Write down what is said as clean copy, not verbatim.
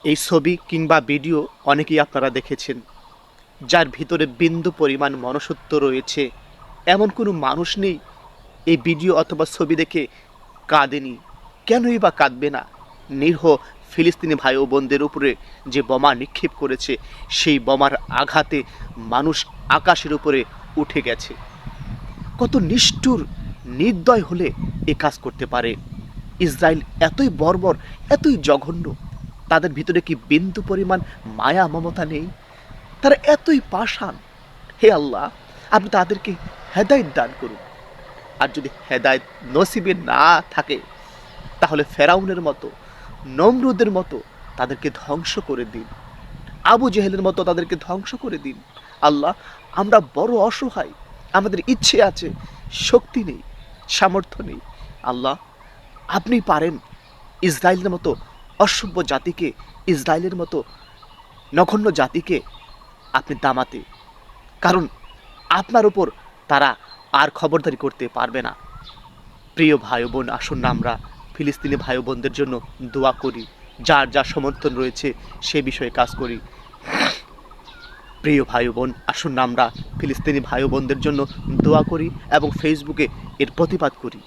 এই ছবি কিংবা ভিডিও অনেকেই আপনারা দেখেছেন, যার ভিতরে বিন্দু পরিমাণ মনুষ্যত্ব রয়েছে। এমন কোনো মানুষ নেই এই ভিডিও অথবা ছবি দেখে কাঁদেনি। কেনই বা কাঁদবে না? নিরীহ ফিলিস্তিনি ভাই ও বোনদের উপরে যে বোমা নিক্ষেপ করেছে, সেই বোমার আঘাতে মানুষ আকাশের উপরে উঠে গেছে। কত নিষ্ঠুর, নির্দয় হলে এ কাজ করতে পারে? ইসরায়েল এতই বর্বর, এতই জঘন্য, তাদের ভিতরে কি বিন্দু পরিমাণ মায়া মমতা নেই? তারা এতই পাষাণ। হে আল্লাহ, আপনি তাদেরকে হেদায়েত দান করুন। আর যদি হেদায়েত নসিবে না থাকে, তাহলে ফেরাউনের মতো, নমরুদের মতো তাদেরকে ধ্বংস করে দিন। আবু জেহেলের মতো তাদেরকে ধ্বংস করে দিন। আল্লাহ, আমরা বড় অসহায়, আমাদের ইচ্ছে আছে, শক্তি নেই, সামর্থ্য নেই। আল্লাহ, আপনি পারেন ইসরায়েলের মতো অসভ্য জাতিকে, ইসরায়েলের মতো নগণ্য জাতিকে আপনি দামাতে, কারণ আপনার উপর তারা আর খবরদারি করতে পারবে না। প্রিয় ভাই বোন, আসুন না আমরা ফিলিস্তিনি ভাই বোনদের জন্য দোয়া করি, যার যা সমর্থন রয়েছে সে বিষয়ে কাজ করি। প্রিয় ভাই বোন, আসুন না আমরা ফিলিস্তিনি ভাই বোনদের জন্য দোয়া করি এবং ফেসবুকে এর প্রতিবাদ করি।